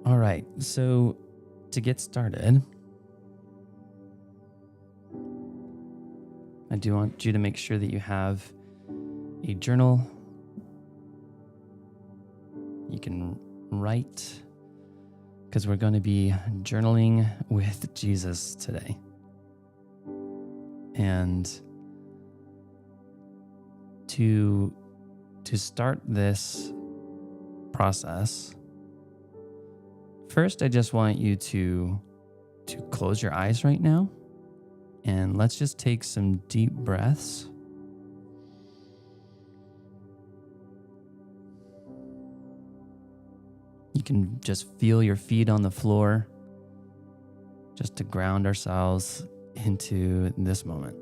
All right. So to get started, I do want you to make sure that you have a journal. You can write because we're going to be journaling with Jesus today. And to start this process, first I just want you to close your eyes right now, and let's just take some deep breaths. You can just feel your feet on the floor just to ground ourselves into this moment.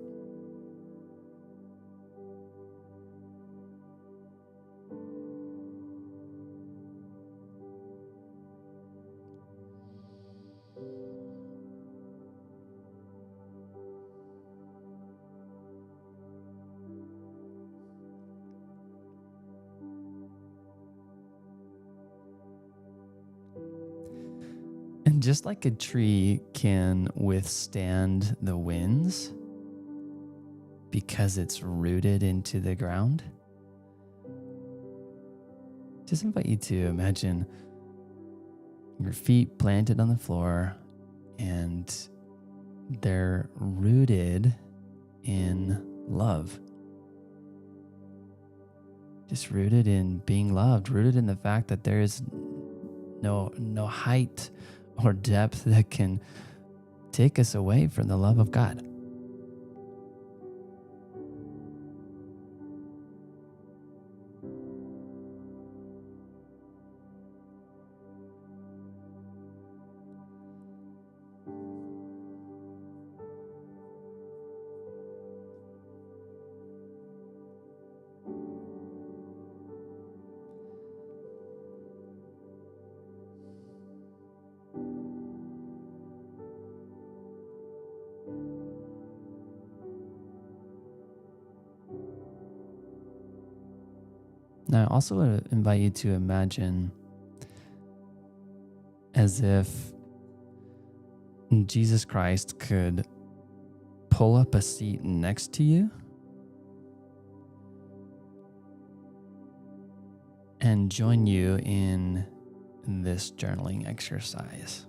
And just like a tree can withstand the winds because it's rooted into the ground, just invite you to imagine your feet planted on the floor and they're rooted in love. Just rooted in being loved, rooted in the fact that there is no height or depth that can take us away from the love of God. Now, I also want to invite you to imagine as if Jesus Christ could pull up a seat next to you and join you in this journaling exercise.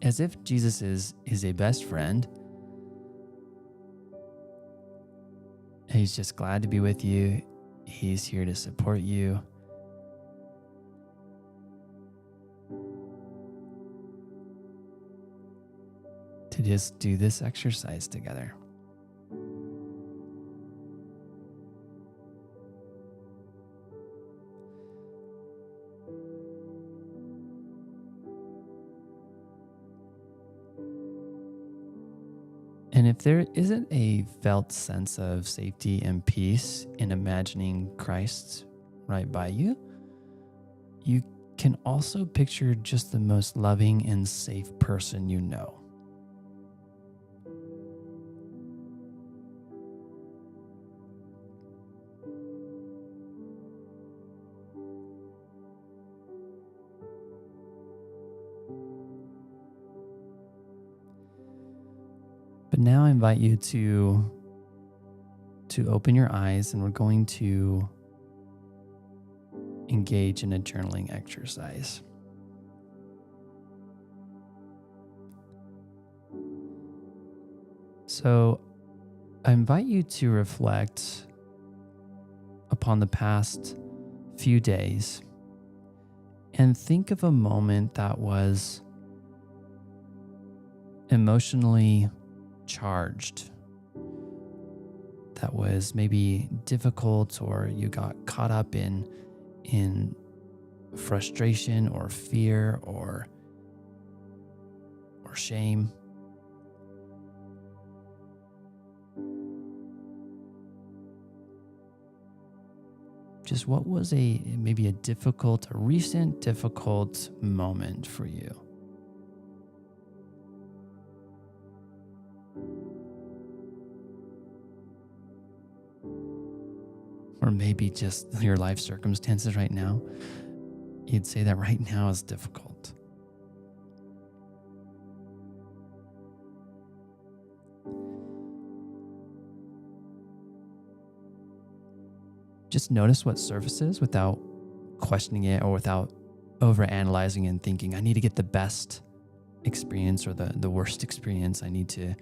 As if Jesus is a best friend. He's just glad to be with you. He's here to support you. To just do this exercise together. And if there isn't a felt sense of safety and peace in imagining Christ right by you, you can also picture just the most loving and safe person you know. But now I invite you to open your eyes, and we're going to engage in a journaling exercise. So I invite you to reflect upon the past few days and think of a moment that was emotionally charged, that was maybe difficult, or you got caught up in frustration or fear or shame. Just what was maybe a recent difficult moment for you? or maybe just your life circumstances right now, you'd say that right now is difficult. Just notice what surfaces without questioning it or without overanalyzing and thinking, I need to get the best experience or the worst experience. I need to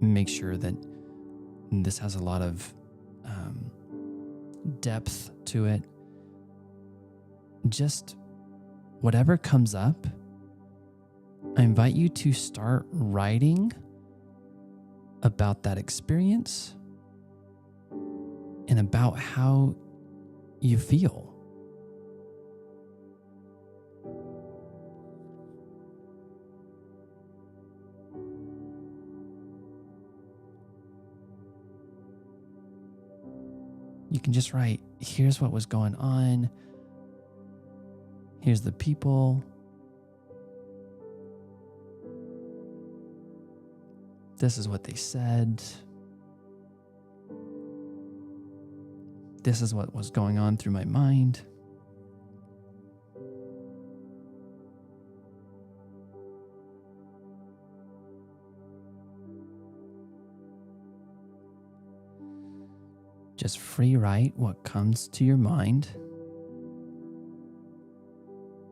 make sure that this has a lot of depth to it. Just whatever comes up, I invite you to start writing about that experience and about how you feel. You can just write, here's what was going on. Here's the people. This is what they said. This is what was going on through my mind. Just free write what comes to your mind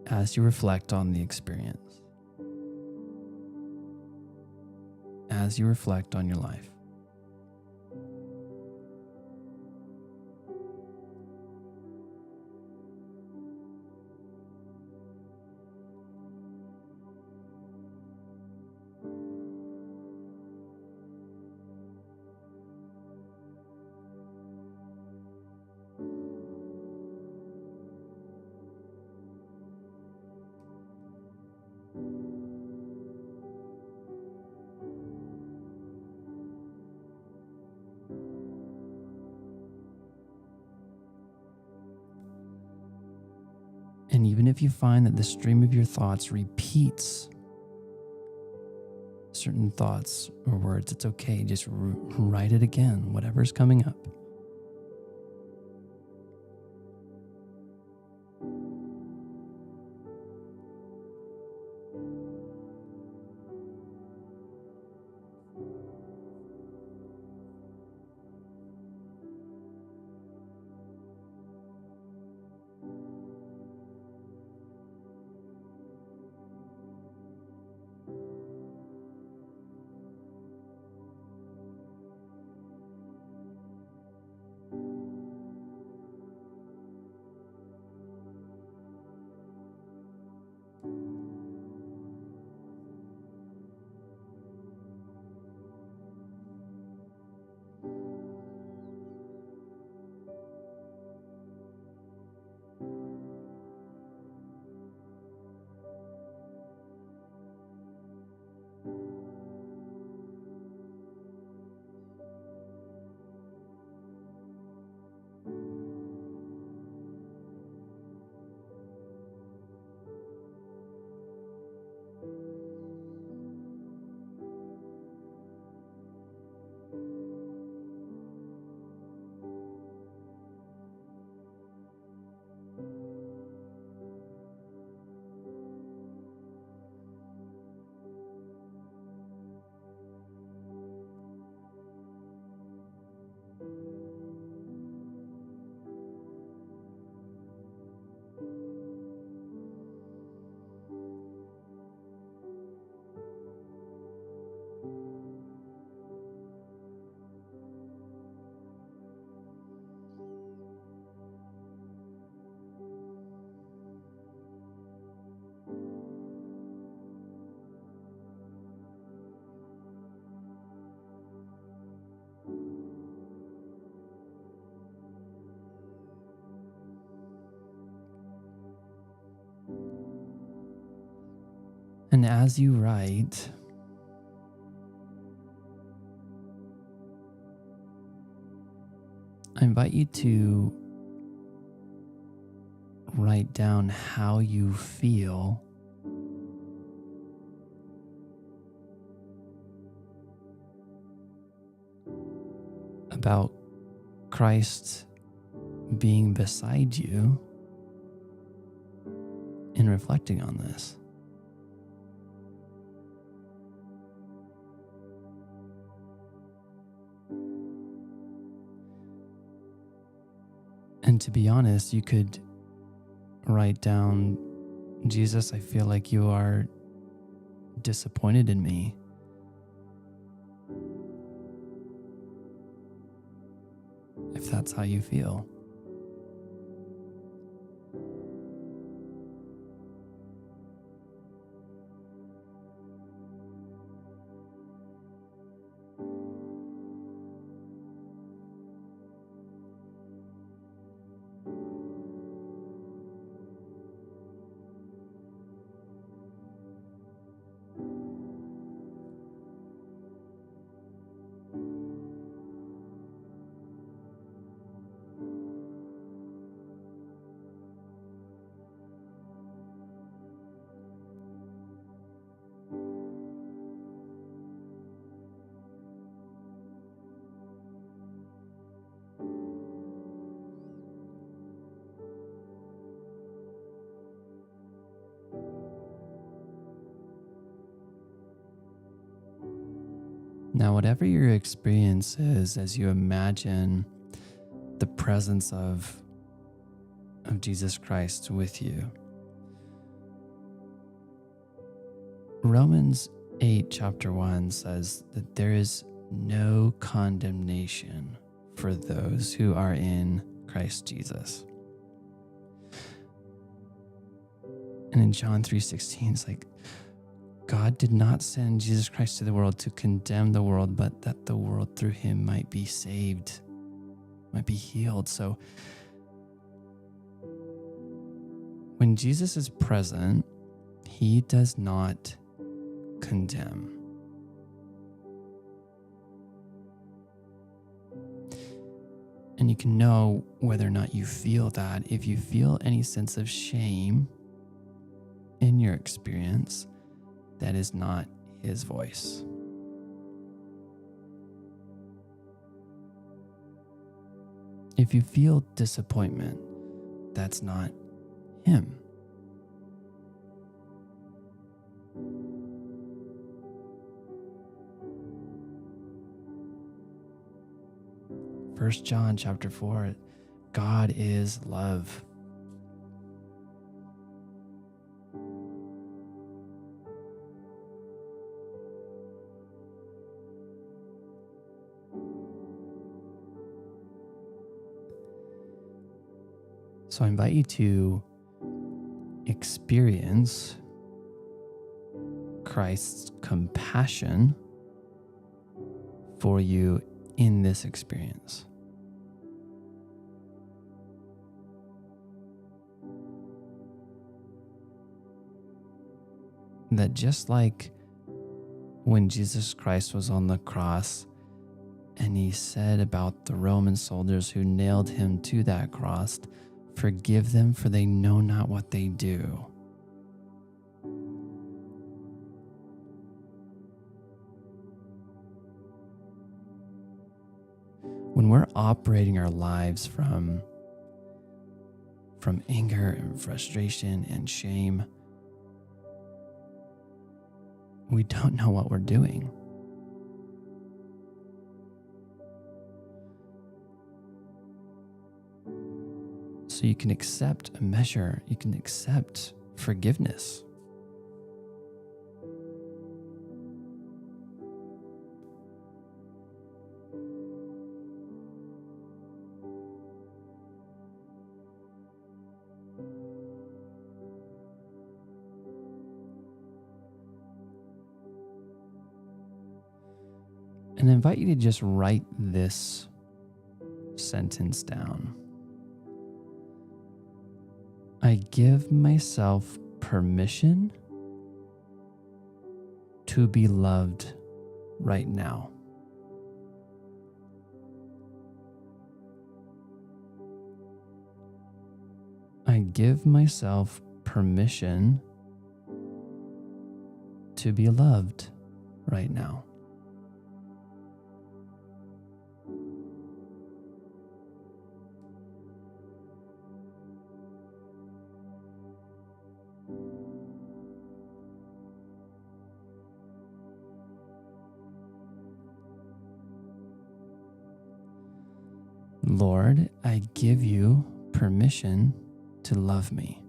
as you reflect on the experience, as you reflect on your life. And even if you find that the stream of your thoughts repeats certain thoughts or words, it's okay. Just write it again, whatever's coming up. And as you write, I invite you to write down how you feel about Christ being beside you and reflecting on this. And to be honest, you could write down, Jesus, I feel like you are disappointed in me. If that's how you feel. Now, whatever your experience is, as you imagine the presence of Jesus Christ with you, Romans 8, chapter 1 says that there is no condemnation for those who are in Christ Jesus. And in John 3:16, it's like, God did not send Jesus Christ to the world to condemn the world, but that the world through him might be saved, might be healed. So when Jesus is present, he does not condemn. And you can know whether or not you feel that. If you feel any sense of shame in your experience, that is not his voice. If you feel disappointment, that's not him. First John chapter 4, God is love. So I invite you to experience Christ's compassion for you in this experience. That just like when Jesus Christ was on the cross and he said about the Roman soldiers who nailed him to that cross, forgive them, for they know not what they do. When we're operating our lives from anger and frustration and shame, we don't know what we're doing. So you can accept a measure, you can accept forgiveness. And I invite you to just write this sentence down. I give myself permission to be loved right now. I give myself permission to be loved right now. Lord, I give you permission to love me.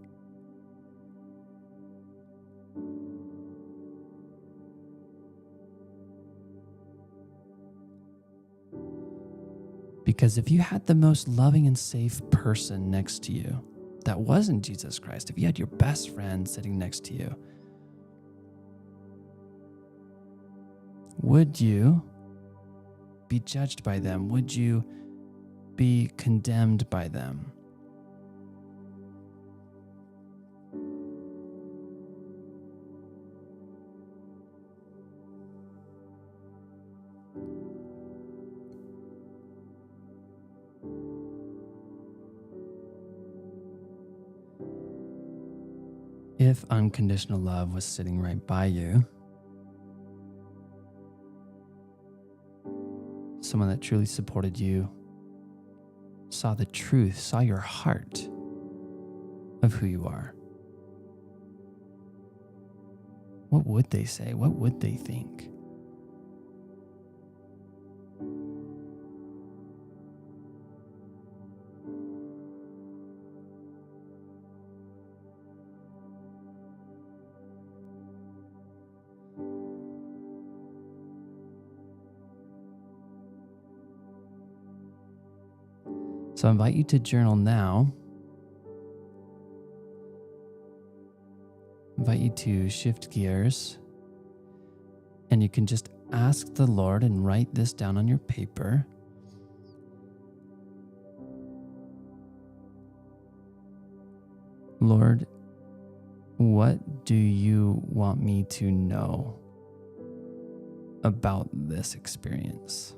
Because if you had the most loving and safe person next to you that wasn't Jesus Christ, if you had your best friend sitting next to you, would you be judged by them? Would you be condemned by them? If unconditional love was sitting right by you, someone that truly supported you, saw the truth, saw your heart of who you are, what would they say? What would they think? So I invite you to journal now. I invite you to shift gears, and you can just ask the Lord and write this down on your paper. Lord, what do you want me to know about this experience?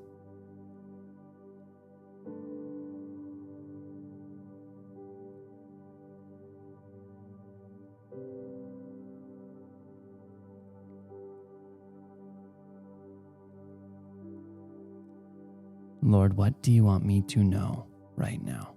Lord, what do you want me to know right now?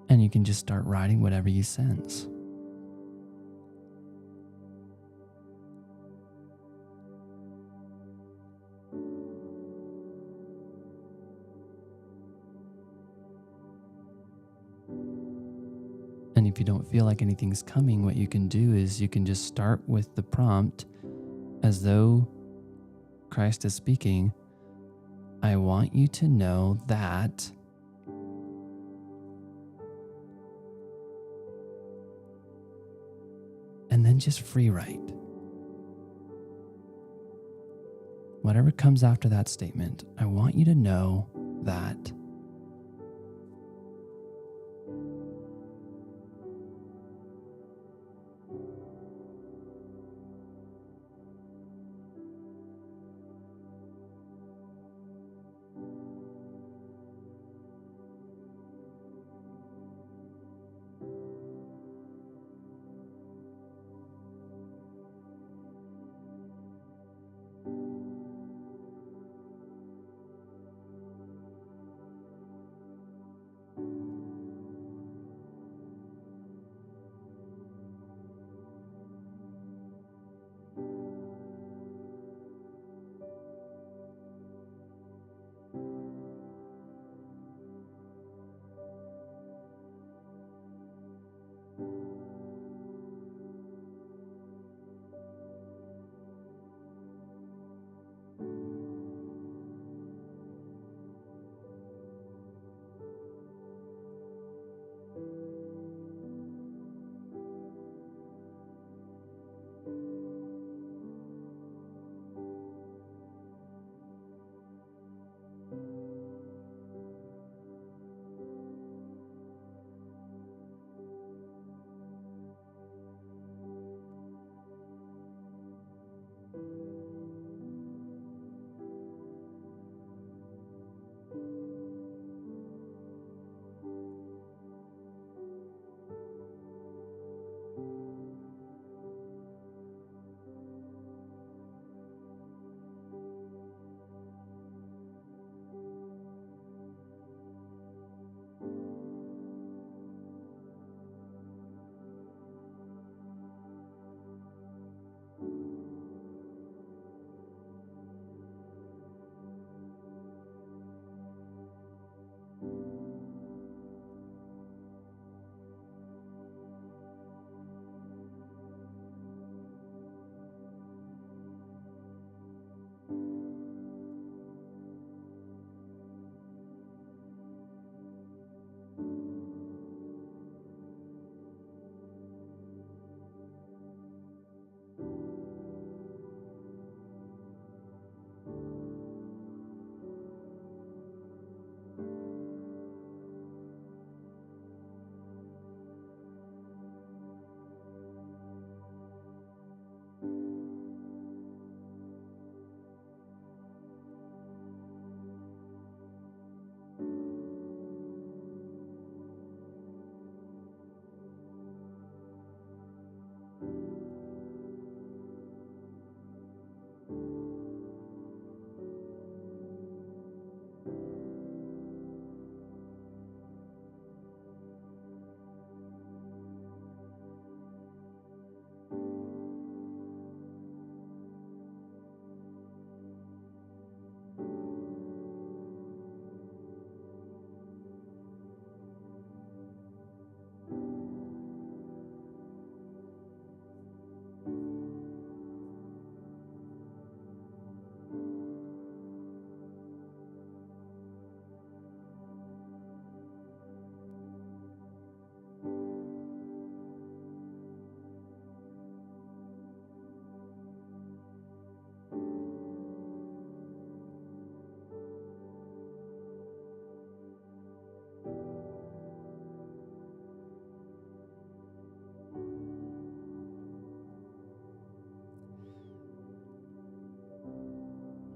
And you can just start writing whatever you sense. And if you don't feel like anything's coming, what you can do is you can just start with the prompt as though Christ is speaking. I want you to know that. And then just free write. Whatever comes after that statement, I want you to know that.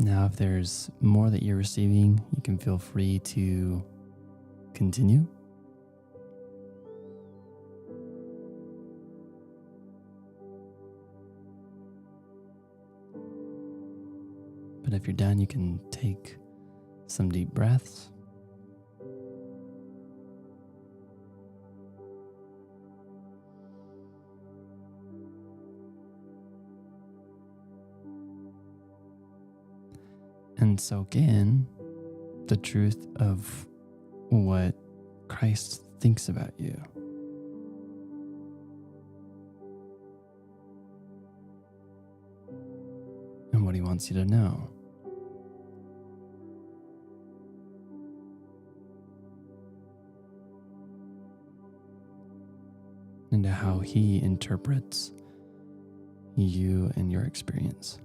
Now, if there's more that you're receiving, you can feel free to continue. But if you're done, you can take some deep breaths. And soak in the truth of what Christ thinks about you. And what he wants you to know. And how he interprets you and your experience.